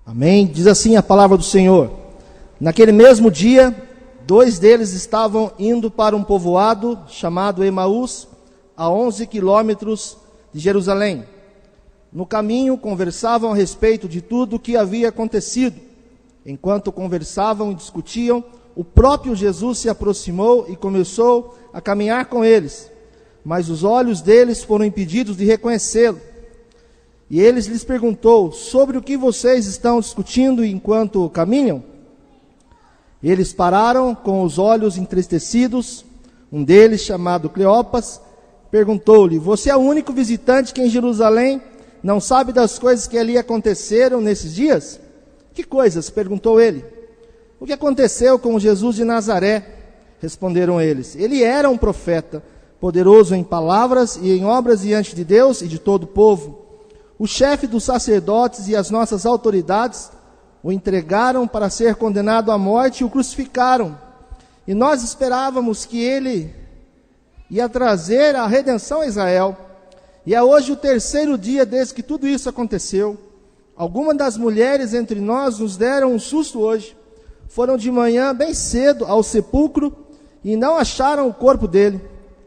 Amém? Diz assim a palavra do Senhor. Naquele mesmo dia, 2 deles estavam indo para um povoado chamado Emaús, a 11 quilômetros de Jerusalém. No caminho, conversavam a respeito de tudo o que havia acontecido. Enquanto conversavam e discutiam, o próprio Jesus se aproximou e começou a caminhar com eles. Mas os olhos deles foram impedidos de reconhecê-lo. E ele lhes perguntou: sobre o que vocês estão discutindo enquanto caminham? Eles pararam com os olhos entristecidos. Um deles, chamado Cleopas, perguntou-lhe: você é o único visitante que em Jerusalém não sabe das coisas que ali aconteceram nesses dias? Que coisas? Perguntou ele. O que aconteceu com Jesus de Nazaré? Responderam eles. Ele era um profeta, poderoso em palavras e em obras diante de Deus e de todo o povo. O chefe dos sacerdotes e as nossas autoridades o entregaram para ser condenado à morte e o crucificaram. E nós esperávamos que ele ia trazer a redenção a Israel. E é hoje o 3º dia desde que tudo isso aconteceu. Algumas das mulheres entre nós nos deram um susto hoje. Foram de manhã bem cedo ao sepulcro e não acharam o corpo dele.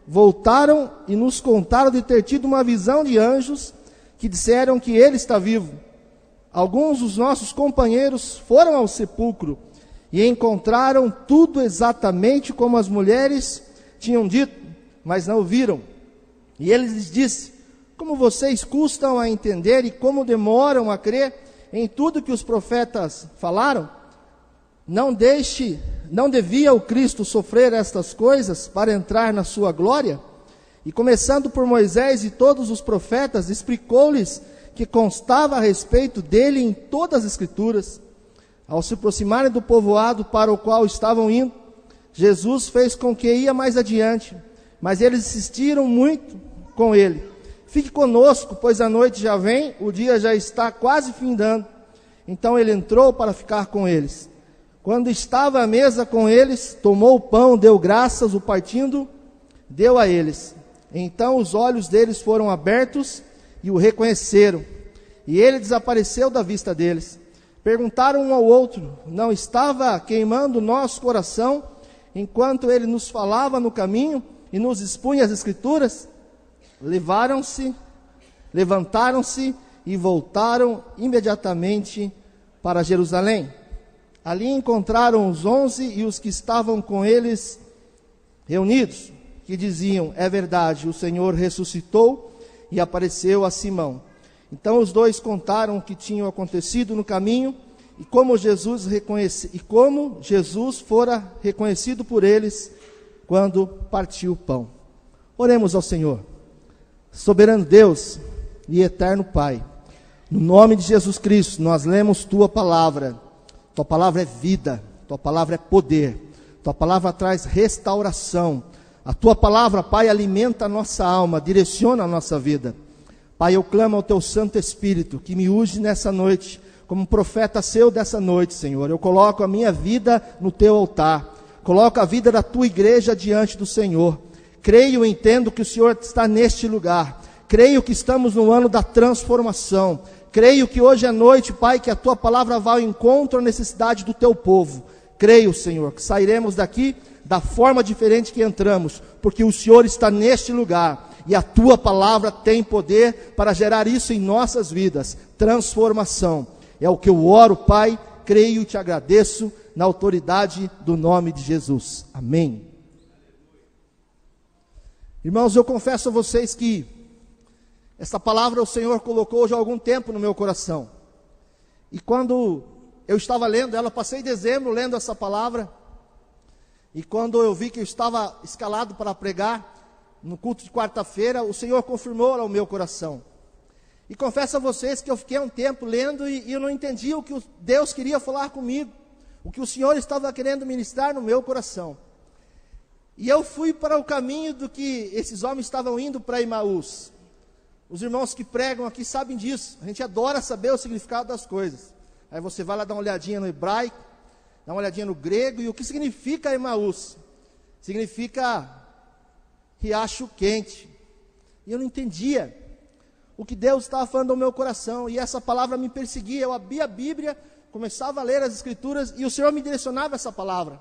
Voltaram e nos contaram de ter tido uma visão de anjos que disseram que ele está vivo. Alguns dos nossos companheiros foram ao sepulcro e encontraram tudo exatamente como as mulheres tinham dito, mas não o viram. E ele lhes disse: como vocês custam a entender e como demoram a crer em tudo que os profetas falaram? Não devia o Cristo sofrer estas coisas para entrar na sua glória? E começando por Moisés e todos os profetas, explicou-lhes que constava a respeito dele em todas as Escrituras. Ao se aproximarem do povoado para o qual estavam indo, Jesus fez com que ia mais adiante, mas eles insistiram muito com ele: fique conosco, pois a noite já vem, o dia já está quase findando. Então ele entrou para ficar com eles. Quando estava à mesa com eles, tomou o pão, deu graças, o partindo, deu a eles. Então os olhos deles foram abertos e o reconheceram. E ele desapareceu da vista deles. Perguntaram um ao outro: não estava queimando nosso coração enquanto ele nos falava no caminho e nos expunha as Escrituras? Levantaram-se e voltaram imediatamente para Jerusalém. Ali encontraram os 11 e os que estavam com eles reunidos, que diziam: é verdade, o Senhor ressuscitou e apareceu a Simão. Então os 2 contaram o que tinha acontecido no caminho e como Jesus fora reconhecido por eles quando partiu o pão. Oremos ao Senhor. Soberano Deus e eterno Pai, no nome de Jesus Cristo, nós lemos Tua palavra. Tua palavra é vida, Tua palavra é poder, Tua palavra traz restauração. A Tua palavra, Pai, alimenta a nossa alma, direciona a nossa vida. Pai, eu clamo ao Teu Santo Espírito, que me use nessa noite, como profeta seu dessa noite, Senhor. Eu coloco a minha vida no Teu altar, coloco a vida da Tua igreja diante do Senhor. Creio e entendo que o Senhor está neste lugar. Creio que estamos no ano da transformação. Creio que hoje à noite, Pai, que a Tua palavra vai ao encontro à necessidade do Teu povo. Creio, Senhor, que sairemos daqui da forma diferente que entramos, porque o Senhor está neste lugar, e a Tua palavra tem poder para gerar isso em nossas vidas, transformação. É o que eu oro, Pai, creio e Te agradeço, na autoridade do nome de Jesus. Amém. Irmãos, eu confesso a vocês que essa palavra o Senhor colocou já há algum tempo no meu coração. E quando eu estava lendo ela, passei dezembro lendo essa palavra. E quando eu vi que eu estava escalado para pregar no culto de quarta-feira, o Senhor confirmou ao meu coração. E confesso a vocês que eu fiquei um tempo lendo e eu não entendia o que Deus queria falar comigo. O que o Senhor estava querendo ministrar no meu coração. E eu fui para o caminho do que esses homens estavam indo para Emaús. Os irmãos que pregam aqui sabem disso. A gente adora saber o significado das coisas. Aí você vai lá dar uma olhadinha no hebraico, dá uma olhadinha no grego. E o que significa Emaús? Significa riacho quente. E eu não entendia. o que Deus estava falando ao meu coração, e essa palavra me perseguia. Eu abria a Bíblia, começava a ler as Escrituras, e o Senhor me direcionava essa palavra.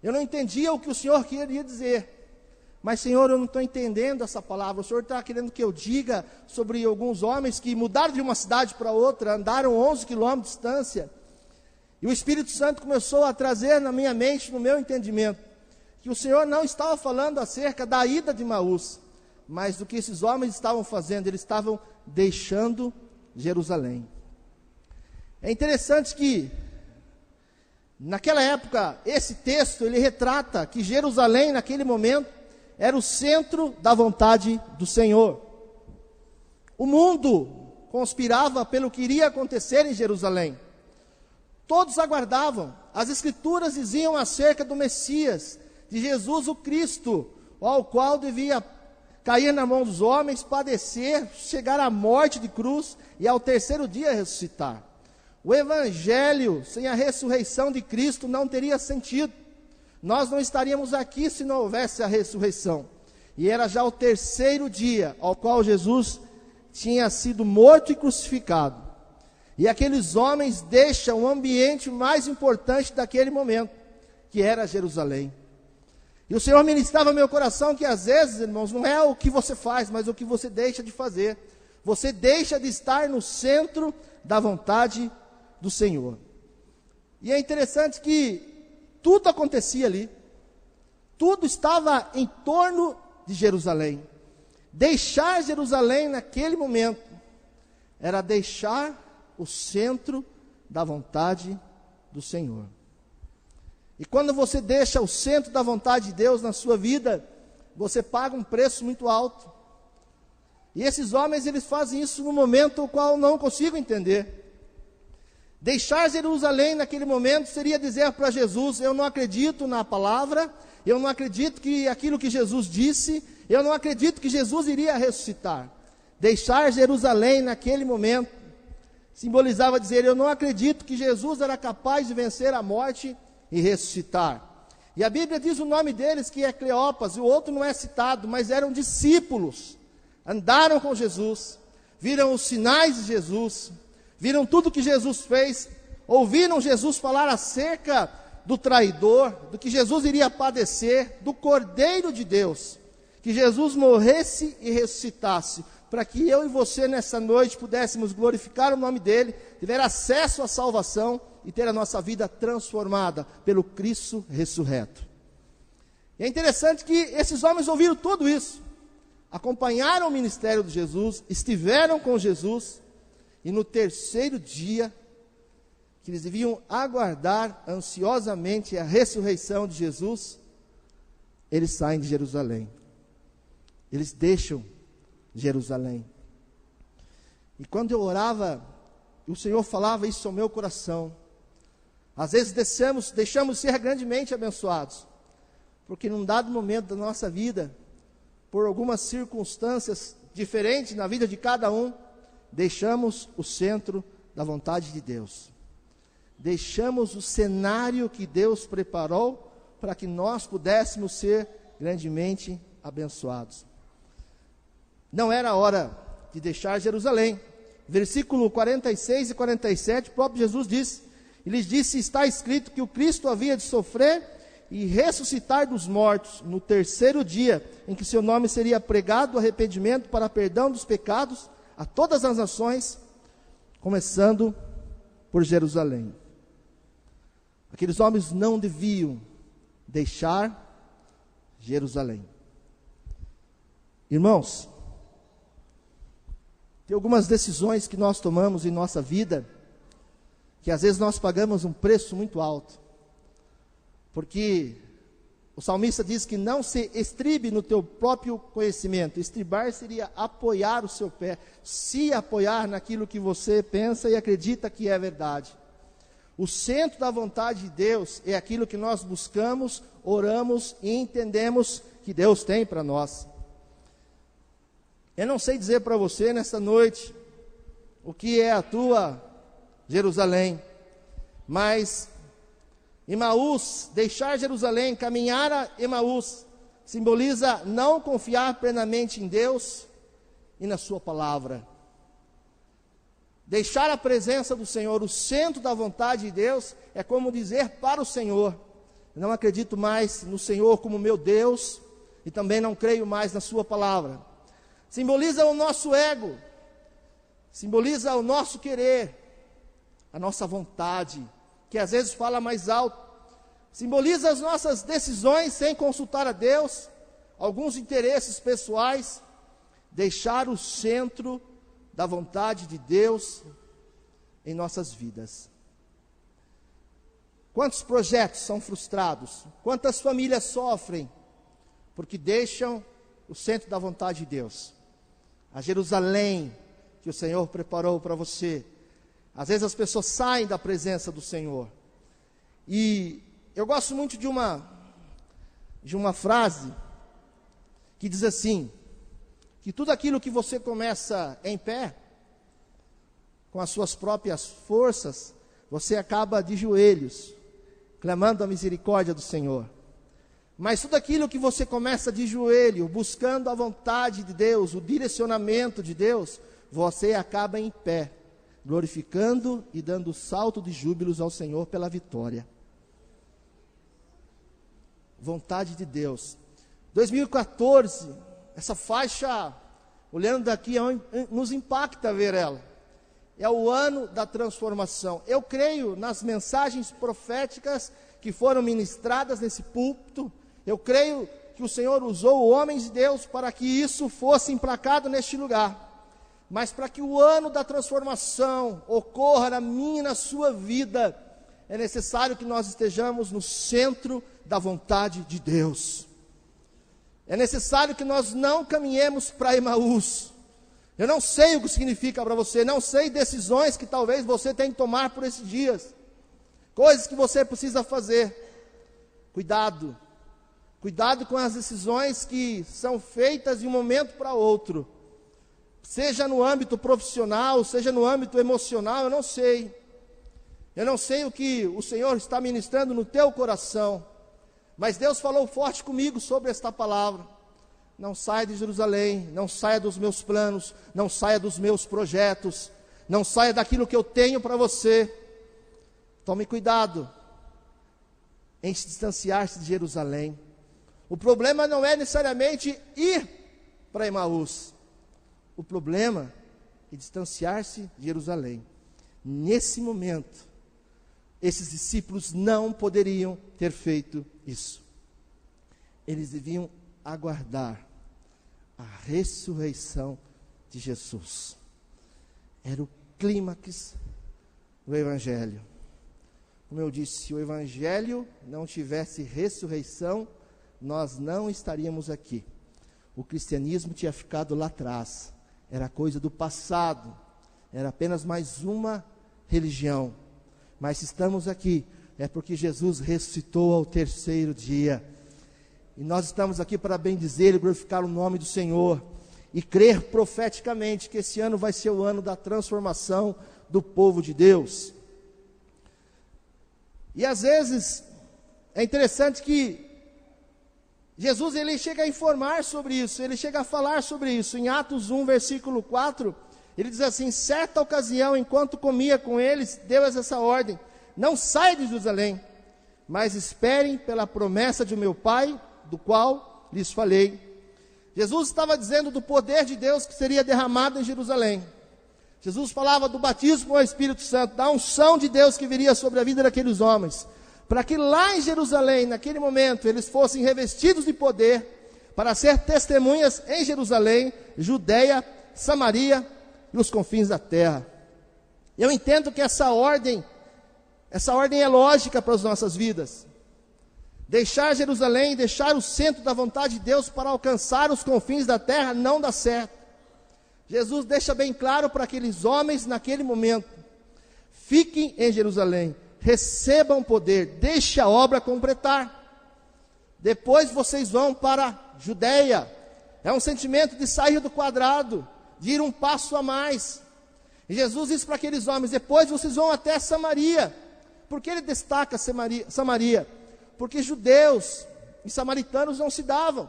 Eu não entendia o que o Senhor queria dizer, mas Senhor, eu não estou entendendo essa palavra. O Senhor está querendo que eu diga sobre alguns homens que mudaram de uma cidade para outra, andaram 11 quilômetros de distância, e o Espírito Santo começou a trazer na minha mente, no meu entendimento, que o Senhor não estava falando acerca da ida de Emaús, mas do que esses homens estavam fazendo. Eles estavam deixando Jerusalém. É interessante que, naquela época, esse texto, ele retrata que Jerusalém, naquele momento, era o centro da vontade do Senhor. O mundo conspirava pelo que iria acontecer em Jerusalém. Todos aguardavam. As Escrituras diziam acerca do Messias, de Jesus o Cristo, ao qual devia cair na mão dos homens, padecer, chegar à morte de cruz e ao terceiro dia ressuscitar. O Evangelho sem a ressurreição de Cristo não teria sentido. Nós não estaríamos aqui se não houvesse a ressurreição. E era já o terceiro dia ao qual Jesus tinha sido morto e crucificado. E aqueles homens deixam o ambiente mais importante daquele momento, que era Jerusalém. E o Senhor ministrava meu coração que às vezes, irmãos, não é o que você faz, mas o que você deixa de fazer. Você deixa de estar no centro da vontade do Senhor. E é interessante que tudo acontecia ali. Tudo estava em torno de Jerusalém. Deixar Jerusalém naquele momento era deixar o centro da vontade do Senhor. E quando você deixa o centro da vontade de Deus na sua vida, você paga um preço muito alto. E esses homens, eles fazem isso no momento o qual eu não consigo entender. Deixar Jerusalém naquele momento seria dizer para Jesus: eu não acredito na palavra, eu não acredito que aquilo que Jesus disse, eu não acredito que Jesus iria ressuscitar. Deixar Jerusalém naquele momento simbolizava dizer: eu não acredito que Jesus era capaz de vencer a morte e ressuscitar. E a Bíblia diz o nome deles, que é Cleopas, e o outro não é citado, mas eram discípulos, andaram com Jesus, viram os sinais de Jesus, viram tudo que Jesus fez, ouviram Jesus falar acerca do traidor, do que Jesus iria padecer, do Cordeiro de Deus, que Jesus morresse e ressuscitasse, para que eu e você nessa noite pudéssemos glorificar o nome dele, ter acesso à salvação e ter a nossa vida transformada pelo Cristo ressurreto. E é interessante que esses homens ouviram tudo isso, acompanharam o ministério de Jesus, estiveram com Jesus, e no terceiro dia, que eles deviam aguardar ansiosamente a ressurreição de Jesus, eles saem de Jerusalém. Eles deixam Jerusalém. E quando eu orava, o Senhor falava isso ao meu coração. Às vezes deixamos ser grandemente abençoados, porque num dado momento da nossa vida, por algumas circunstâncias diferentes na vida de cada um, deixamos o centro da vontade de Deus. Deixamos o cenário que Deus preparou para que nós pudéssemos ser grandemente abençoados. Não era hora de deixar Jerusalém. Versículo 46 e 47, o próprio Jesus disse, e lhes disse: está escrito que o Cristo havia de sofrer e ressuscitar dos mortos no terceiro dia, em que seu nome seria pregado o arrependimento para perdão dos pecados a todas as nações, começando por Jerusalém. Aqueles homens não deviam deixar Jerusalém. Irmãos, tem algumas decisões que nós tomamos em nossa vida, que às vezes nós pagamos um preço muito alto, porque o salmista diz que não se estribe no teu próprio conhecimento. Estribar seria apoiar o seu pé, se apoiar naquilo que você pensa e acredita que é verdade. O centro da vontade de Deus é aquilo que nós buscamos, oramos e entendemos que Deus tem para nós. Eu não sei dizer para você nessa noite o que é a tua Jerusalém, mas Emaús, deixar Jerusalém, caminhar a Emaús, simboliza não confiar plenamente em Deus e na sua palavra. Deixar a presença do Senhor, o centro da vontade de Deus, é como dizer para o Senhor: eu não acredito mais no Senhor como meu Deus, e também não creio mais na sua palavra. Simboliza o nosso ego, simboliza o nosso querer, a nossa vontade, que às vezes fala mais alto, simboliza as nossas decisões sem consultar a Deus, alguns interesses pessoais, deixar o centro da vontade de Deus em nossas vidas. Quantos projetos são frustrados? Quantas famílias sofrem porque deixam o centro da vontade de Deus? A Jerusalém que o Senhor preparou para você. Às vezes as pessoas saem da presença do Senhor. E eu gosto muito de uma frase que diz assim: que tudo aquilo que você começa em pé, com as suas próprias forças, você acaba de joelhos, clamando a misericórdia do Senhor. Mas tudo aquilo que você começa de joelho, buscando a vontade de Deus, o direcionamento de Deus, você acaba em pé, glorificando e dando salto de júbilos ao Senhor pela vitória. Vontade de Deus. 2014, essa faixa, olhando daqui, nos impacta ver ela. É o ano da transformação. Eu creio nas mensagens proféticas que foram ministradas nesse púlpito. Eu creio que o Senhor usou homens de Deus para que isso fosse emplacado neste lugar. Mas para que o ano da transformação ocorra na minha e na sua vida, é necessário que nós estejamos no centro da vontade de Deus. É necessário que nós não caminhemos para Emaús. Eu não sei o que significa para você, não sei decisões que talvez você tenha que tomar por esses dias, coisas que você precisa fazer. Cuidado com as decisões que são feitas de um momento para outro, seja no âmbito profissional, seja no âmbito emocional. Eu não sei o que o Senhor está ministrando no teu coração, mas Deus falou forte comigo sobre esta palavra. Não saia de Jerusalém, não saia dos meus planos, não saia dos meus projetos, não saia daquilo que eu tenho para você. Tome cuidado em se distanciar-se de Jerusalém. O problema não é necessariamente ir para Emaús. O problema é distanciar-se de Jerusalém. Nesse momento, esses discípulos não poderiam ter feito isso. Eles deviam aguardar a ressurreição de Jesus. Era o clímax do Evangelho. Como eu disse, se o Evangelho não tivesse ressurreição, nós não estaríamos aqui. O cristianismo tinha ficado lá atrás, era coisa do passado, era apenas mais uma religião. Mas se estamos aqui, é porque Jesus ressuscitou ao terceiro dia. E nós estamos aqui para bendizer e glorificar o nome do Senhor. E crer profeticamente que esse ano vai ser o ano da transformação do povo de Deus. E às vezes, é interessante que Jesus ele chega a informar sobre isso, ele chega a falar sobre isso. Em Atos 1, versículo 4, ele diz assim: certa ocasião, enquanto comia com eles, deu essa ordem: não saia de Jerusalém, mas esperem pela promessa de meu Pai, do qual lhes falei. Jesus estava dizendo do poder de Deus que seria derramado em Jerusalém. Jesus falava do batismo com o Espírito Santo, da unção de Deus que viria sobre a vida daqueles homens, para que lá em Jerusalém, naquele momento, eles fossem revestidos de poder, para ser testemunhas em Jerusalém, Judeia, Samaria e os confins da terra. Eu entendo que essa ordem é lógica para as nossas vidas. Deixar Jerusalém, deixar o centro da vontade de Deus para alcançar os confins da terra não dá certo. Jesus deixa bem claro para aqueles homens naquele momento: fiquem em Jerusalém, recebam poder, deixe a obra completar. Depois vocês vão para Judeia. É um sentimento de sair do quadrado, de ir um passo a mais. E Jesus diz para aqueles homens: depois vocês vão até Samaria. Por que ele destaca Samaria? Porque judeus e samaritanos não se davam.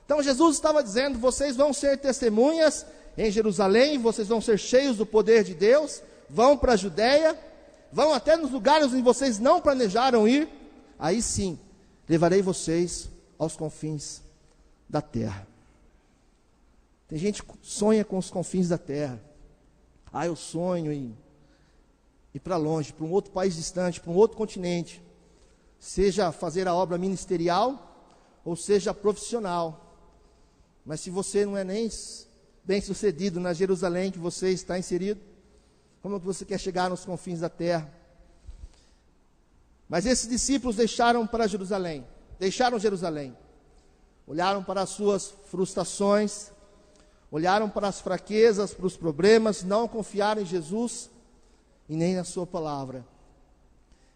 Então Jesus estava dizendo: vocês vão ser testemunhas em Jerusalém, vocês vão ser cheios do poder de Deus, vão para a Judéia, vão até nos lugares onde vocês não planejaram ir, aí sim, levarei vocês aos confins da terra. Tem gente que sonha com os confins da terra. Eu sonho em ir para longe, para um outro país distante, para um outro continente, seja fazer a obra ministerial, ou seja profissional. Mas se você não é nem bem sucedido na Jerusalém que você está inserido, como que você quer chegar nos confins da terra? Mas esses discípulos deixaram Jerusalém, olharam para as suas frustrações, olharam para as fraquezas, para os problemas, não confiaram em Jesus e nem na sua palavra.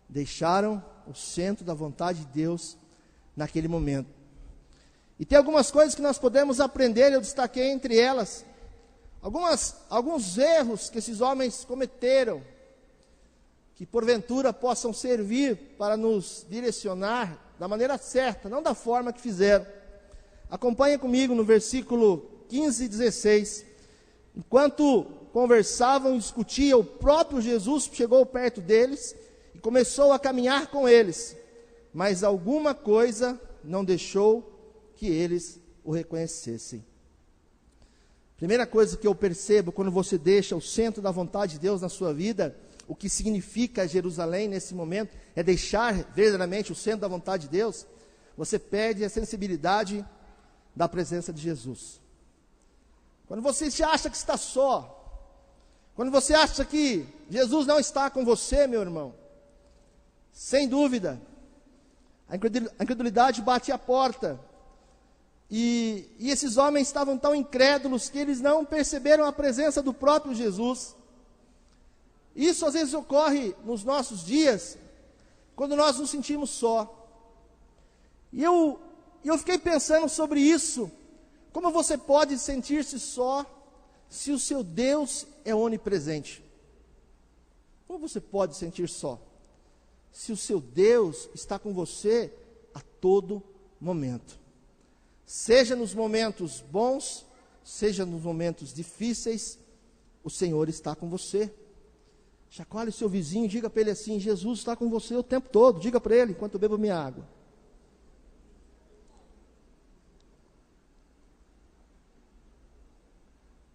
Deixaram o centro da vontade de Deus naquele momento. E tem algumas coisas que nós podemos aprender, eu destaquei entre elas alguns erros que esses homens cometeram, que porventura possam servir para nos direcionar da maneira certa, não da forma que fizeram. Acompanhe comigo no versículo 15 e 16. Enquanto conversavam e discutiam, o próprio Jesus chegou perto deles e começou a caminhar com eles, mas alguma coisa não deixou que eles o reconhecessem. Primeira coisa que eu percebo quando você deixa o centro da vontade de Deus na sua vida, o que significa Jerusalém nesse momento, é deixar verdadeiramente o centro da vontade de Deus, você perde a sensibilidade da presença de Jesus. Quando você se acha que está só, quando você acha que Jesus não está com você, meu irmão, sem dúvida, a incredulidade bate à porta. E esses homens estavam tão incrédulos que eles não perceberam a presença do próprio Jesus. Isso às vezes ocorre nos nossos dias, quando nós nos sentimos só. E eu fiquei pensando sobre isso. Como você pode sentir-se só se o seu Deus é onipresente? Como você pode sentir só se o seu Deus está com você a todo momento? Seja nos momentos bons, seja nos momentos difíceis, o Senhor está com você. Chacoalhe o seu vizinho, diga para ele assim: Jesus está com você o tempo todo. Diga para ele enquanto eu bebo minha água.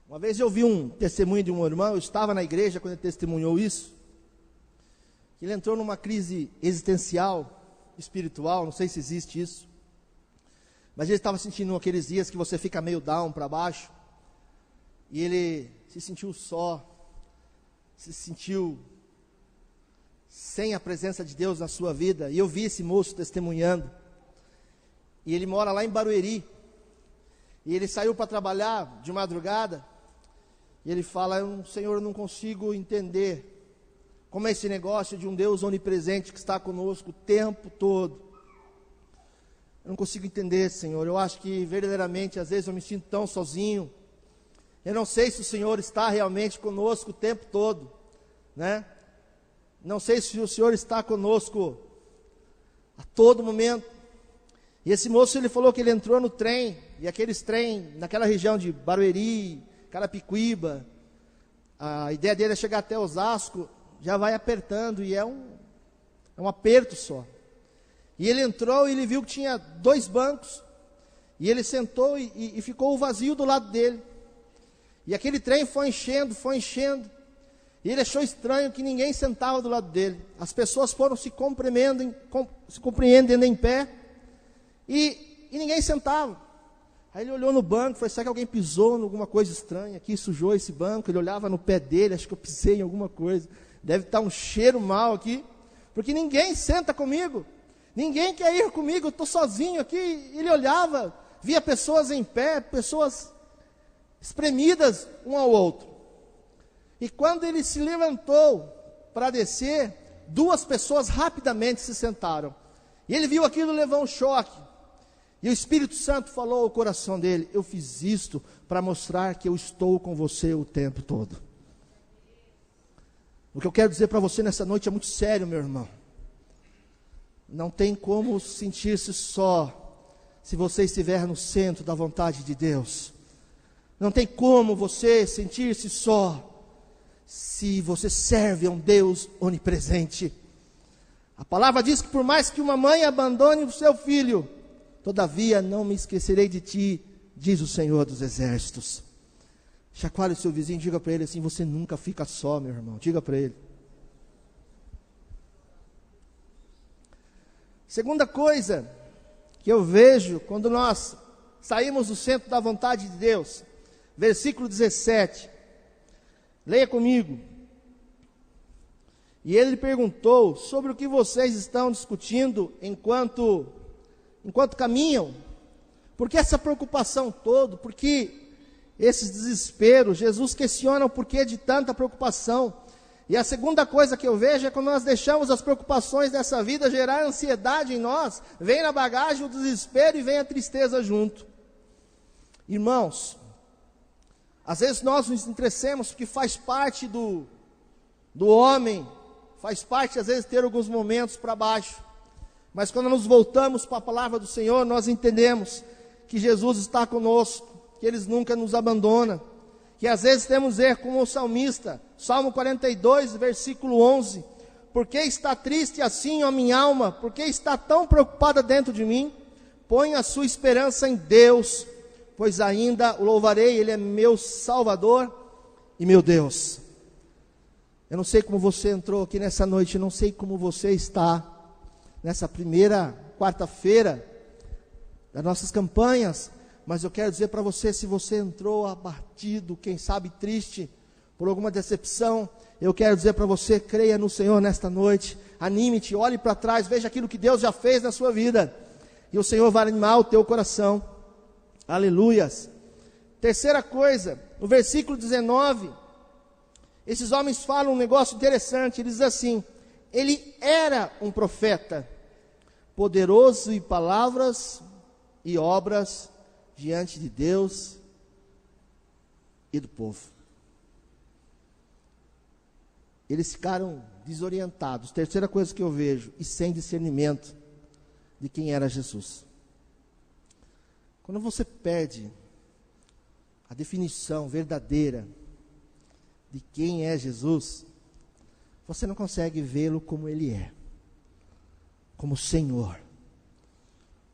Uma vez eu vi um testemunho de um irmão, eu estava na igreja quando ele testemunhou isso. Ele entrou numa crise existencial, espiritual, não sei se existe isso. Mas ele estava sentindo aqueles dias que você fica meio down para baixo. E ele se sentiu só, se sentiu sem a presença de Deus na sua vida. E eu vi esse moço testemunhando. E ele mora lá em Barueri. E ele saiu para trabalhar de madrugada. E ele fala: Senhor, eu não consigo entender como é esse negócio de um Deus onipresente que está conosco o tempo todo. Eu não consigo entender, Senhor. Eu acho que verdadeiramente, às vezes eu me sinto tão sozinho. Eu não sei se o Senhor está realmente conosco o tempo todo, né? Não sei se o Senhor está conosco a todo momento. E esse moço, ele falou que ele entrou no trem, e aqueles trem naquela região de Barueri, Carapicuíba, a ideia dele é chegar até Osasco, já vai apertando, e é um aperto só. E ele entrou e ele viu que tinha 2 bancos, e ele sentou e ficou o vazio do lado dele. E aquele trem foi enchendo, e ele achou estranho que ninguém sentava do lado dele. As pessoas foram se compreendendo em pé, e ninguém sentava. Aí ele olhou no banco, falou: será que alguém pisou em alguma coisa estranha aqui, sujou esse banco? Ele olhava no pé dele, acho que eu pisei em alguma coisa, deve estar um cheiro mal aqui, porque ninguém senta comigo. Ninguém quer ir comigo, eu estou sozinho aqui. Ele olhava, via pessoas em pé, pessoas espremidas um ao outro. E quando ele se levantou para descer, 2 pessoas rapidamente se sentaram. E ele viu aquilo, levou um choque. E o Espírito Santo falou ao coração dele: eu fiz isto para mostrar que eu estou com você o tempo todo. O que eu quero dizer para você nessa noite é muito sério, meu irmão. Não tem como sentir-se só se você estiver no centro da vontade de Deus. Não tem como você sentir-se só se você serve a um Deus onipresente. A palavra diz que por mais que uma mãe abandone o seu filho, todavia não me esquecerei de ti, diz o Senhor dos Exércitos. Chacoalhe o seu vizinho, diga para ele assim: você nunca fica só, meu irmão. Diga para ele. Segunda coisa que eu vejo quando nós saímos do centro da vontade de Deus, versículo 17. Leia comigo. E ele perguntou sobre o que vocês estão discutindo enquanto caminham. Por que essa preocupação toda? Por que esse desespero? Jesus questiona o porquê de tanta preocupação. E a segunda coisa que eu vejo é quando nós deixamos as preocupações dessa vida gerar ansiedade em nós, vem na bagagem o desespero e vem a tristeza junto. Irmãos, às vezes nós nos entretemos porque faz parte do homem, faz parte às vezes ter alguns momentos para baixo, mas quando nos voltamos para a palavra do Senhor, nós entendemos que Jesus está conosco, que Ele nunca nos abandona, que às vezes temos erro como o salmista, Salmo 42, versículo 11, por que está triste assim, ó minha alma? Por que está tão preocupada dentro de mim? Põe a sua esperança em Deus, pois ainda o louvarei, Ele é meu Salvador e meu Deus. Eu não sei como você entrou aqui nessa noite, eu não sei como você está nessa primeira quarta-feira das nossas campanhas, mas eu quero dizer para você, se você entrou abatido, quem sabe triste, por alguma decepção, eu quero dizer para você, creia no Senhor nesta noite, anime-te, olhe para trás, veja aquilo que Deus já fez na sua vida, e o Senhor vai animar o teu coração. Aleluias. Terceira coisa, no versículo 19, esses homens falam um negócio interessante, eles dizem assim: ele era um profeta, poderoso em palavras e obras diante de Deus e do povo. Eles ficaram desorientados. Terceira coisa que eu vejo, e sem discernimento de quem era Jesus. Quando você perde a definição verdadeira de quem é Jesus, você não consegue vê-lo como Ele é, como Senhor,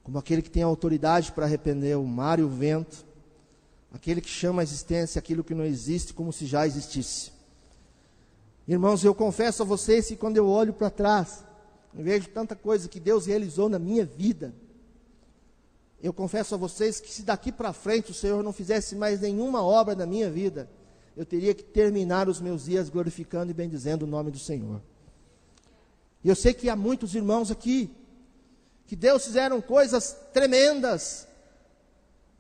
como aquele que tem autoridade para arrepender o mar e o vento, aquele que chama a existência aquilo que não existe como se já existisse. Irmãos, eu confesso a vocês que quando eu olho para trás, eu vejo tanta coisa que Deus realizou na minha vida. Eu confesso a vocês que se daqui para frente o Senhor não fizesse mais nenhuma obra na minha vida, eu teria que terminar os meus dias glorificando e bendizendo o nome do Senhor. E eu sei que há muitos irmãos aqui, que Deus fizeram coisas tremendas,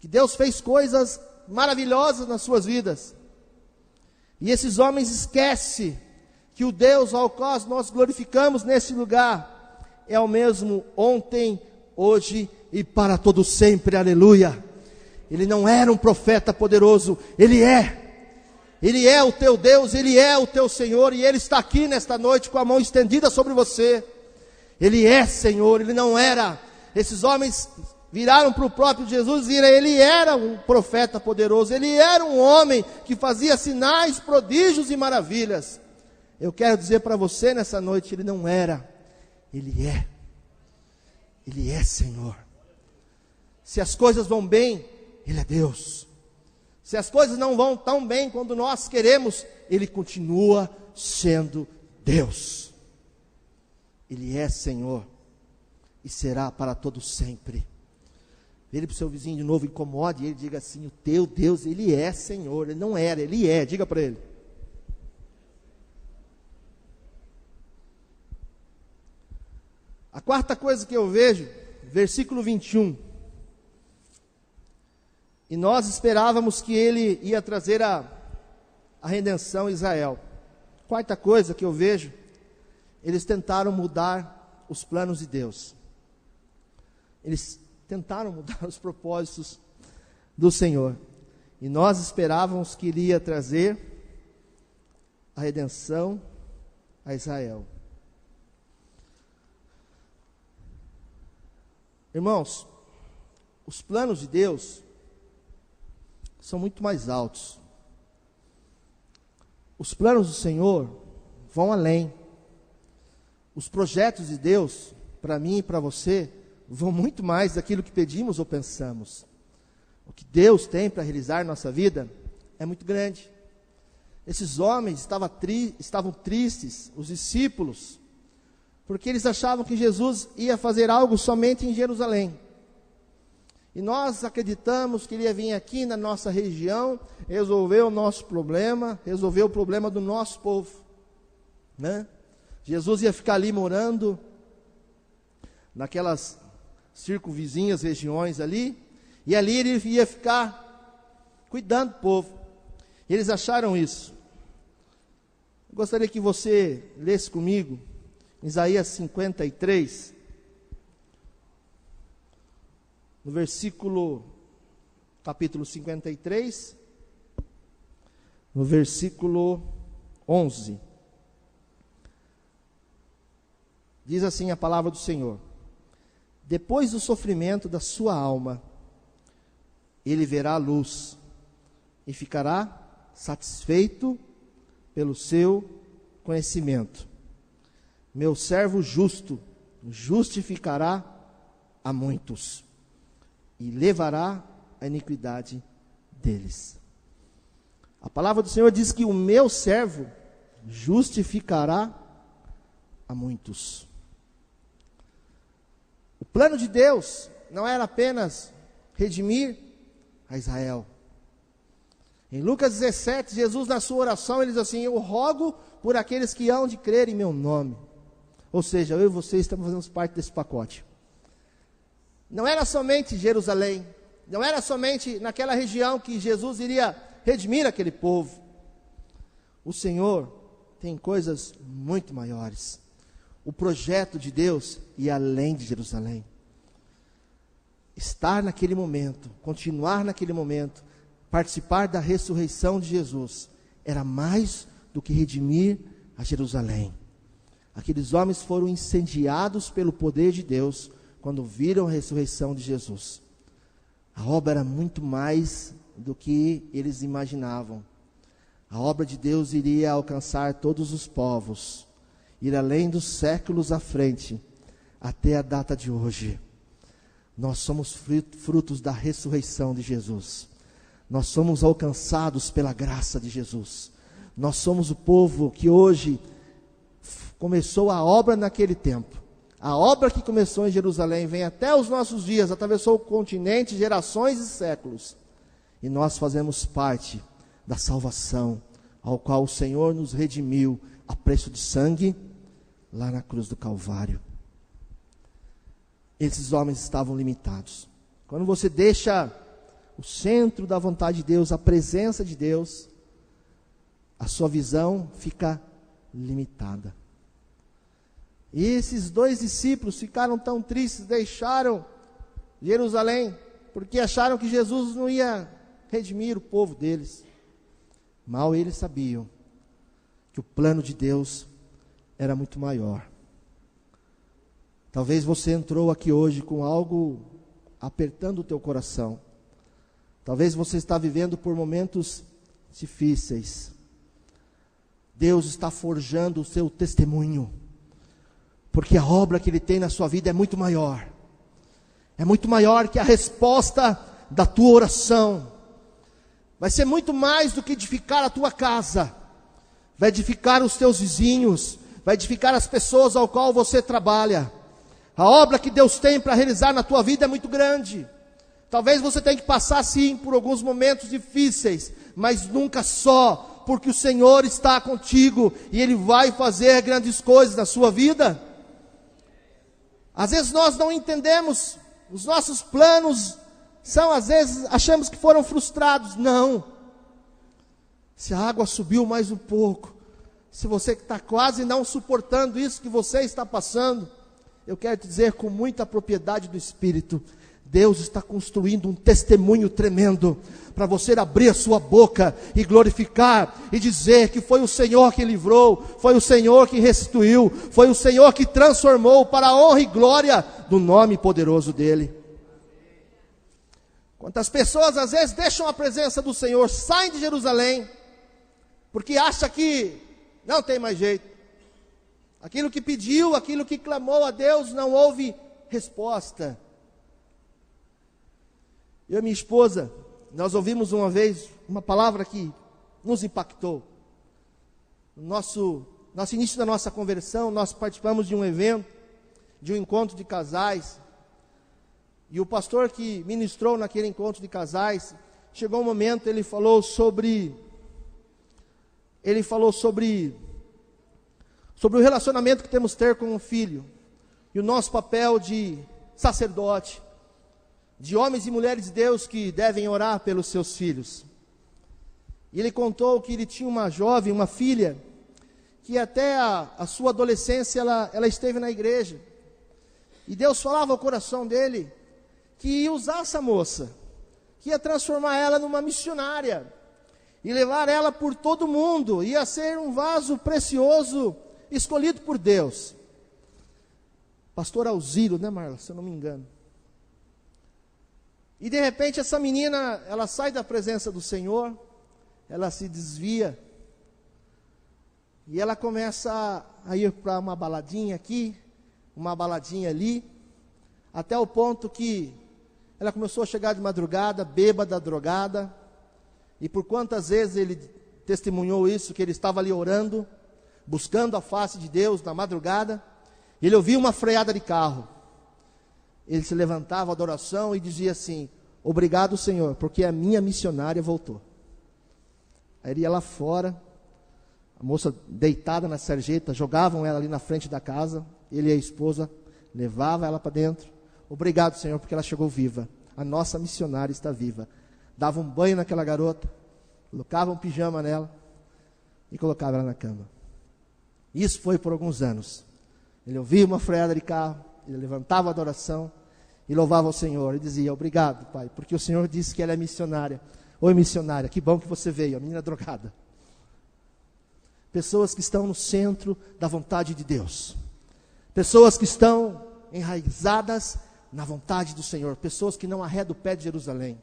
que Deus fez coisas maravilhosas nas suas vidas. E esses homens esquecem que o Deus ao qual nós glorificamos nesse lugar é o mesmo ontem, hoje e para todo sempre, aleluia. Ele não era um profeta poderoso, Ele é o teu Deus, Ele é o teu Senhor, e Ele está aqui nesta noite com a mão estendida sobre você. Ele é Senhor, Ele não era. Esses homens viraram para o próprio Jesus e Ele era um profeta poderoso, Ele era um homem que fazia sinais, prodígios e maravilhas. Eu quero dizer para você nessa noite, Ele não era, Ele é. Ele é Senhor. Se as coisas vão bem, Ele é Deus. Se as coisas não vão tão bem quando nós queremos, Ele continua sendo Deus. Ele é Senhor e será para todo sempre. Vire para o seu vizinho de novo, incomode ele, diga assim: o teu Deus, Ele é Senhor. Ele não era, Ele é. Diga para ele. A quarta coisa que eu vejo, versículo 21. E nós esperávamos que Ele ia trazer a redenção a Israel. Quarta coisa que eu vejo, eles tentaram mudar os planos de Deus. Eles tentaram mudar os propósitos do Senhor. E nós esperávamos que Ele ia trazer a redenção a Israel. Irmãos, os planos de Deus são muito mais altos. Os planos do Senhor vão além. Os projetos de Deus, para mim e para você, vão muito mais daquilo que pedimos ou pensamos. O que Deus tem para realizar em nossa vida é muito grande. Esses homens estavam tristes, os discípulos, porque eles achavam que Jesus ia fazer algo somente em Jerusalém. E nós acreditamos que ele ia vir aqui na nossa região, resolver o nosso problema, resolver o problema do nosso povo, né? Jesus ia ficar ali morando, naquelas circunvizinhas regiões ali, e ali ele ia ficar cuidando do povo. E eles acharam isso. Eu gostaria que você lesse comigo, Isaías 53, no capítulo 53, no versículo 11. Diz assim a palavra do Senhor: depois do sofrimento da sua alma, ele verá a luz e ficará satisfeito pelo seu conhecimento. Meu servo justo justificará a muitos e levará a iniquidade deles. A palavra do Senhor diz que o meu servo justificará a muitos. O plano de Deus não era apenas redimir a Israel. Em Lucas 17, Jesus, na sua oração, ele diz assim: eu rogo por aqueles que hão de crer em meu nome. Ou seja, eu e você estamos fazendo parte desse pacote. Não era somente Jerusalém, não era somente naquela região que Jesus iria redimir aquele povo. O Senhor tem coisas muito maiores. O projeto de Deus ia além de Jerusalém. Estar naquele momento, continuar naquele momento, participar da ressurreição de Jesus, era mais do que redimir a Jerusalém. Aqueles homens foram incendiados pelo poder de Deus quando viram a ressurreição de Jesus. A obra era muito mais do que eles imaginavam. A obra de Deus iria alcançar todos os povos, ir além dos séculos à frente, até a data de hoje. Nós somos frutos da ressurreição de Jesus. Nós somos alcançados pela graça de Jesus. Nós somos o povo que hoje começou a obra naquele tempo. A obra que começou em Jerusalém vem até os nossos dias, atravessou o continente, gerações e séculos. E nós fazemos parte da salvação, ao qual o Senhor nos redimiu a preço de sangue, lá na cruz do Calvário. Esses homens estavam limitados. Quando você deixa o centro da vontade de Deus, a presença de Deus, a sua visão fica limitada. E esses dois discípulos ficaram tão tristes, deixaram Jerusalém, porque acharam que Jesus não ia redimir o povo deles. Mal eles sabiam que o plano de Deus era muito maior. Talvez você entrou aqui hoje com algo apertando o teu coração. Talvez você está vivendo por momentos difíceis. Deus está forjando o seu testemunho, porque a obra que Ele tem na sua vida é muito maior. É muito maior que a resposta da tua oração. Vai ser muito mais do que edificar a tua casa. Vai edificar os teus vizinhos, vai edificar as pessoas ao qual você trabalha. A obra que Deus tem para realizar na tua vida é muito grande. Talvez você tenha que passar sim por alguns momentos difíceis, mas nunca só, porque o Senhor está contigo e Ele vai fazer grandes coisas na sua vida. Às vezes nós não entendemos, os nossos planos são, às vezes, achamos que foram frustrados. Não. Se a água subiu mais um pouco, se você está quase não suportando isso que você está passando, eu quero te dizer com muita propriedade do Espírito, Deus está construindo um testemunho tremendo, para você abrir a sua boca e glorificar, e dizer que foi o Senhor que livrou, foi o Senhor que restituiu, foi o Senhor que transformou para a honra e glória do nome poderoso dEle. Quantas pessoas às vezes deixam a presença do Senhor, saem de Jerusalém, porque acha que não tem mais jeito. Aquilo que pediu, aquilo que clamou a Deus, não houve resposta. Eu e minha esposa, nós ouvimos uma vez uma palavra que nos impactou. No nosso início da nossa conversão, nós participamos de um evento, de um encontro de casais. E o pastor que ministrou naquele encontro de casais, chegou um momento, ele falou sobre o relacionamento que temos que ter com o filho, e o nosso papel de sacerdote, de homens e mulheres de Deus que devem orar pelos seus filhos. E ele contou que ele tinha uma jovem, uma filha, que até a sua adolescência ela esteve na igreja, e Deus falava ao coração dele, que ia usar essa moça, que ia transformar ela numa missionária, e levar ela por todo mundo, ia ser um vaso precioso, escolhido por Deus. Pastor Alziro, né, Marla, se eu não me engano. E de repente essa menina, ela sai da presença do Senhor, ela se desvia, e ela começa a ir para uma baladinha aqui, uma baladinha ali, até o ponto que ela começou a chegar de madrugada, bêbada, drogada, e por quantas vezes ele testemunhou isso, que ele estava ali orando, buscando a face de Deus na madrugada, ele ouvia uma freada de carro, ele se levantava, adoração, e dizia assim: obrigado, Senhor, porque a minha missionária voltou. Aí ele ia lá fora, a moça deitada na sarjeta, jogavam ela ali na frente da casa, ele e a esposa levava ela para dentro. Obrigado, Senhor, porque ela chegou viva, a nossa missionária está viva. Dava um banho naquela garota, colocava um pijama nela e colocava ela na cama. Isso foi por alguns anos. Ele ouvia uma freada de carro, ele levantava a adoração e louvava o Senhor, e dizia: obrigado, Pai, porque o Senhor disse que ela é missionária. Oi, missionária, que bom que você veio, a menina drogada. Pessoas que estão no centro da vontade de Deus, pessoas que estão enraizadas na vontade do Senhor, pessoas que não arredam o pé de Jerusalém.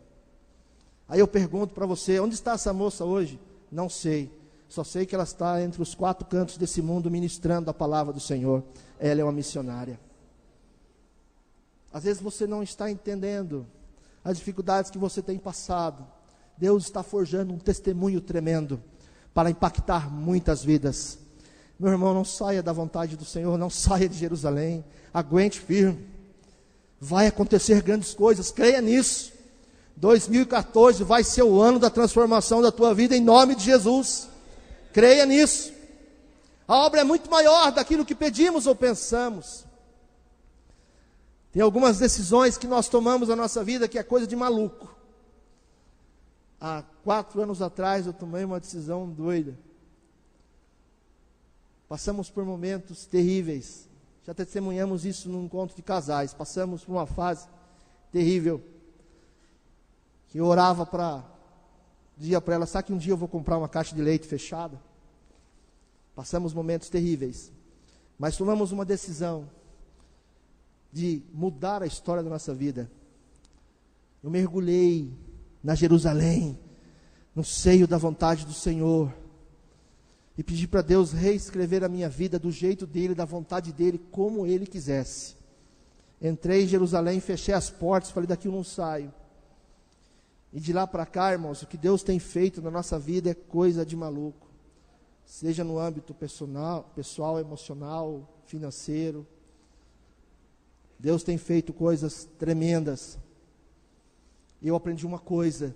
Aí eu pergunto para você: onde está essa moça hoje? Não sei, só sei que ela está entre os quatro cantos desse mundo ministrando a palavra do Senhor. Ela é uma missionária. Às vezes você não está entendendo as dificuldades que você tem passado. Deus está forjando um testemunho tremendo para impactar muitas vidas. Meu irmão, não saia da vontade do Senhor, não saia de Jerusalém, aguente firme. Vai acontecer grandes coisas, creia nisso. 2014 vai ser o ano da transformação da tua vida, em nome de Jesus. Creia nisso. A obra é muito maior daquilo que pedimos ou pensamos. Tem algumas decisões que nós tomamos na nossa vida que é coisa de maluco. Há 4 anos atrás eu tomei uma decisão doida. Passamos por momentos terríveis. Já testemunhamos isso num encontro de casais. Passamos por uma fase terrível. Que eu orava dizia para ela: sabe que um dia eu vou comprar uma caixa de leite fechada? Passamos momentos terríveis. Mas tomamos uma decisão de mudar a história da nossa vida. Eu mergulhei na Jerusalém, no seio da vontade do Senhor, e pedi para Deus reescrever a minha vida do jeito dele, da vontade dele, como ele quisesse. Entrei em Jerusalém, fechei as portas, falei: daqui eu não saio. E de lá para cá, irmãos, o que Deus tem feito na nossa vida é coisa de maluco. Seja no âmbito pessoal, emocional, financeiro. Deus tem feito coisas tremendas. E eu aprendi uma coisa: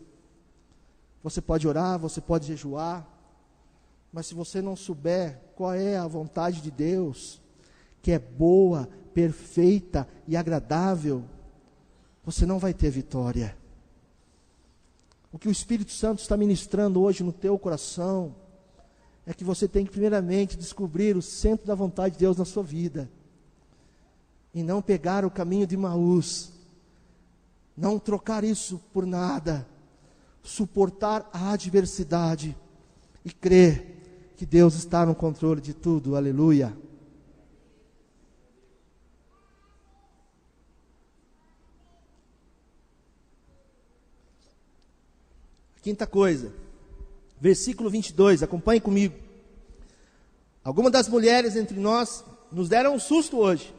você pode orar, você pode jejuar, mas se você não souber qual é a vontade de Deus, que é boa, perfeita e agradável, você não vai ter vitória. O que o Espírito Santo está ministrando hoje no teu coração é que você tem que primeiramente descobrir o centro da vontade de Deus na sua vida, e não pegar o caminho de Emaús, não trocar isso por nada, suportar a adversidade e crer que Deus está no controle de tudo. Aleluia. Quinta coisa, versículo 22, acompanhe comigo. Algumas das mulheres entre nós nos deram um susto hoje.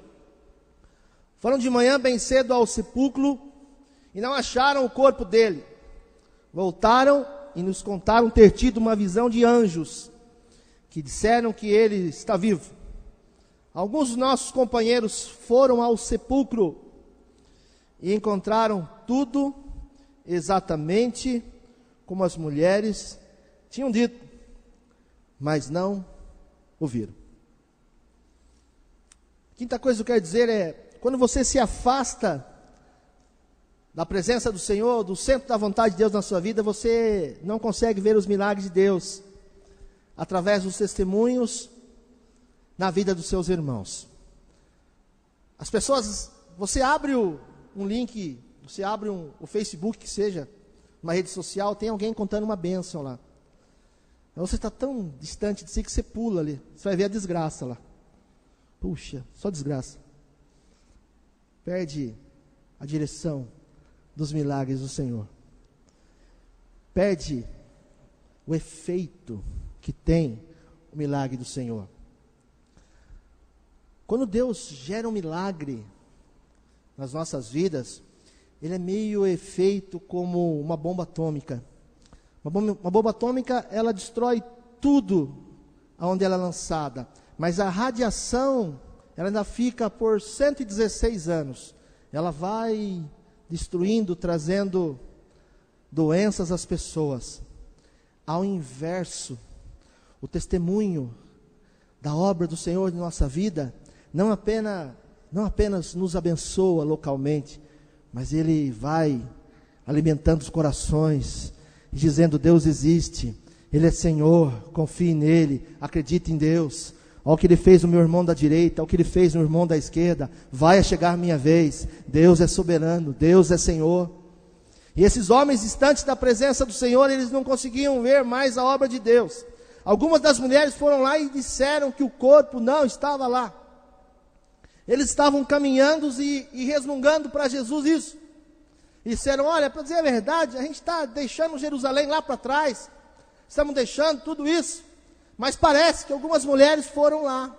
Foram de manhã bem cedo ao sepulcro e não acharam o corpo dele. Voltaram e nos contaram ter tido uma visão de anjos, que disseram que ele está vivo. Alguns dos nossos companheiros foram ao sepulcro e encontraram tudo exatamente como as mulheres tinham dito, mas não ouviram. Quinta coisa que eu quero dizer é, quando você se afasta da presença do Senhor, do centro da vontade de Deus na sua vida, você não consegue ver os milagres de Deus através dos testemunhos na vida dos seus irmãos. As pessoas, você abre um link, você abre o Facebook, que seja uma rede social, tem alguém contando uma bênção lá. Você está tão distante de si que você pula ali, você vai ver a desgraça lá. Puxa, só desgraça. Perde a direção dos milagres do Senhor. Perde o efeito que tem o milagre do Senhor. Quando Deus gera um milagre nas nossas vidas, ele é meio efeito como uma bomba atômica. Uma bomba atômica, ela destrói tudo aonde ela é lançada, mas a radiação, ela ainda fica por 116 anos. Ela vai destruindo, trazendo doenças às pessoas. Ao inverso, o testemunho da obra do Senhor em nossa vida, não apenas nos abençoa localmente, mas ele vai alimentando os corações, dizendo: Deus existe, Ele é Senhor, confie nele, acredite em Deus. Olha o que Ele fez no meu irmão da direita, olha o que Ele fez no irmão da esquerda, vai chegar a minha vez. Deus é soberano, Deus é Senhor. E esses homens distantes da presença do Senhor, eles não conseguiam ver mais a obra de Deus. Algumas das mulheres foram lá e disseram que o corpo não estava lá. Eles estavam caminhando e resmungando para Jesus isso. E disseram: olha, para dizer a verdade, a gente está deixando Jerusalém lá para trás, estamos deixando tudo isso, mas parece que algumas mulheres foram lá.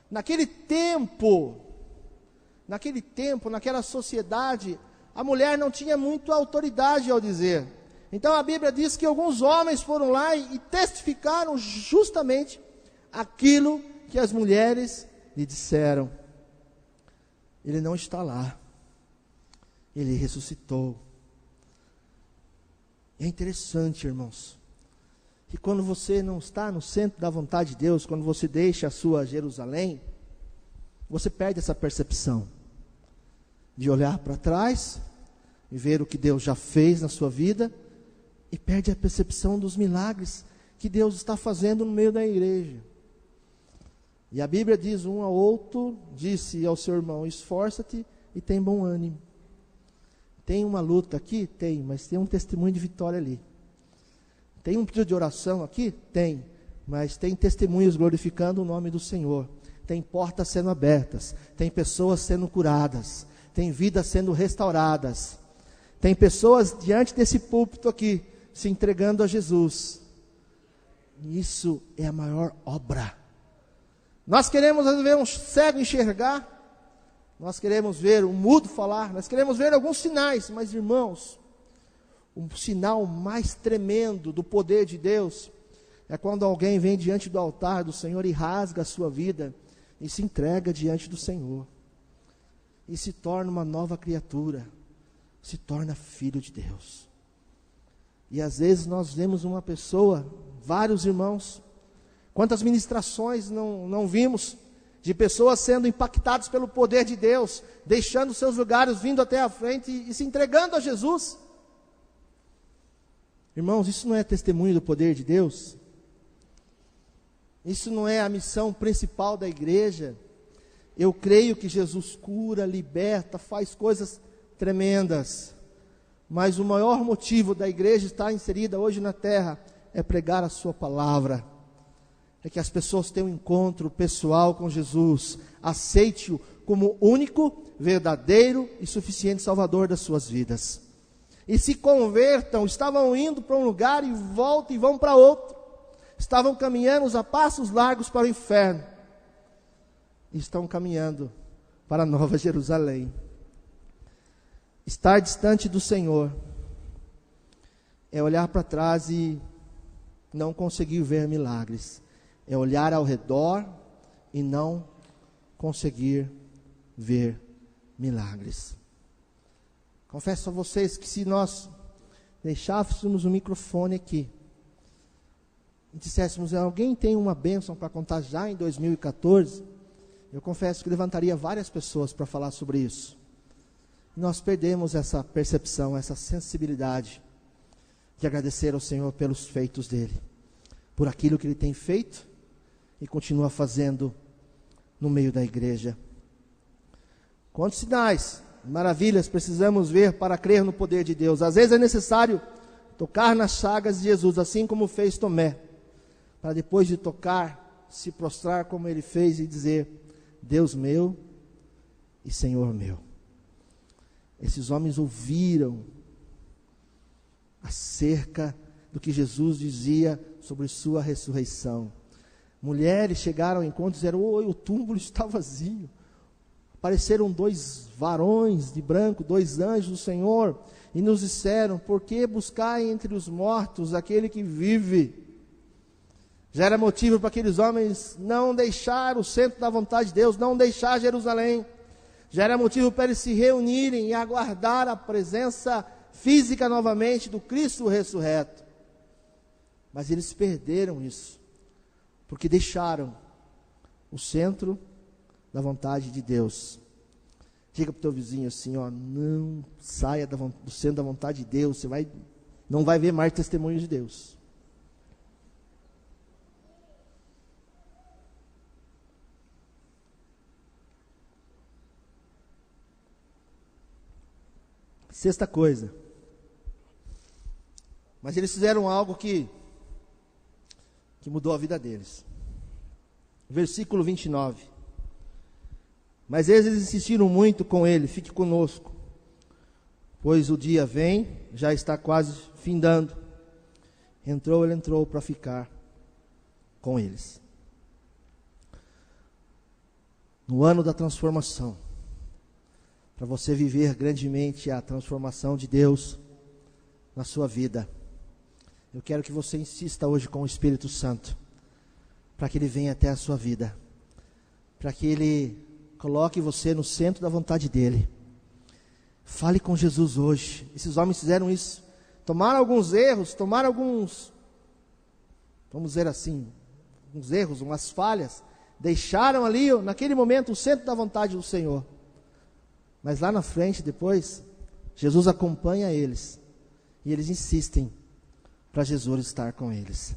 Naquele tempo, naquela sociedade, a mulher não tinha muita autoridade ao dizer. Então a Bíblia diz que alguns homens foram lá e testificaram justamente aquilo que as mulheres lhe disseram. Ele não está lá. Ele ressuscitou. É interessante, irmãos, que quando você não está no centro da vontade de Deus, quando você deixa a sua Jerusalém, você perde essa percepção de olhar para trás e ver o que Deus já fez na sua vida, e perde a percepção dos milagres que Deus está fazendo no meio da igreja. E a Bíblia diz: um ao outro disse ao seu irmão: esforça-te e tem bom ânimo. Tem uma luta aqui? Tem, mas tem um testemunho de vitória ali. Tem um pedido de oração aqui? Tem, mas tem testemunhos glorificando o nome do Senhor. Tem portas sendo abertas, tem pessoas sendo curadas, tem vidas sendo restauradas. Tem pessoas diante desse púlpito aqui, se entregando a Jesus. Isso é a maior obra. Nós queremos ver um cego enxergar, nós queremos ver um mudo falar, nós queremos ver alguns sinais, mas irmãos, o sinal mais tremendo do poder de Deus é quando alguém vem diante do altar do Senhor e rasga a sua vida e se entrega diante do Senhor e se torna uma nova criatura, se torna filho de Deus. E às vezes nós vemos uma pessoa, vários irmãos, quantas ministrações não vimos de pessoas sendo impactadas pelo poder de Deus, deixando seus lugares, vindo até a frente e se entregando a Jesus. Irmãos, isso não é testemunho do poder de Deus? Isso não é a missão principal da igreja? Eu creio que Jesus cura, liberta, faz coisas tremendas, mas o maior motivo da igreja estar inserida hoje na terra é pregar a sua palavra, é que as pessoas tenham um encontro pessoal com Jesus, aceite-o como único, verdadeiro e suficiente Salvador das suas vidas. e se convertam. Estavam indo para um lugar e voltam e vão para outro. Estavam caminhando a passos largos para o inferno. E estão caminhando para a Nova Jerusalém. Estar distante do Senhor é olhar para trás e não conseguir ver milagres. É olhar ao redor e não conseguir ver milagres. Confesso a vocês que se nós deixássemos o microfone aqui e disséssemos, alguém tem uma bênção para contar já em 2014, eu confesso que levantaria várias pessoas para falar sobre isso. Nós perdemos essa percepção, essa sensibilidade de agradecer ao Senhor pelos feitos dele, por aquilo que ele tem feito e continua fazendo no meio da igreja. Quantos sinais, maravilhas precisamos ver para crer no poder de Deus. Às vezes é necessário tocar nas chagas de Jesus, assim como fez Tomé, para depois de tocar, se prostrar como ele fez e dizer, Deus meu e Senhor meu. Esses homens ouviram acerca do que Jesus dizia sobre sua ressurreição. Mulheres chegaram ao encontro e disseram, o túmulo está vazio. Apareceram 2 varões de branco, 2 anjos do Senhor, e nos disseram, por que buscar entre os mortos aquele que vive? Já era motivo para aqueles homens não deixar o centro da vontade de Deus, não deixar Jerusalém. Já era motivo para eles se reunirem e aguardar a presença física novamente do Cristo ressurreto. Mas eles perderam isso, porque deixaram o centro da vontade de Deus. Diga para o teu vizinho assim, não saia do centro da vontade de Deus, você não vai ver mais testemunhos de Deus. Sexta coisa. Mas eles fizeram algo que mudou a vida deles. Versículo 29. Mas eles insistiram muito com ele, fique conosco, pois o dia vem, já está quase findando. Ele entrou para ficar com eles. No ano da transformação, para você viver grandemente a transformação de Deus na sua vida, eu quero que você insista hoje com o Espírito Santo, para que ele venha até a sua vida, para que ele coloque você no centro da vontade dele. Fale com Jesus hoje. Esses homens fizeram isso, tomaram alguns erros, vamos dizer assim, uns erros, umas falhas, deixaram ali, naquele momento, o centro da vontade do Senhor. Mas lá na frente, depois, Jesus acompanha eles, e eles insistem para Jesus estar com eles.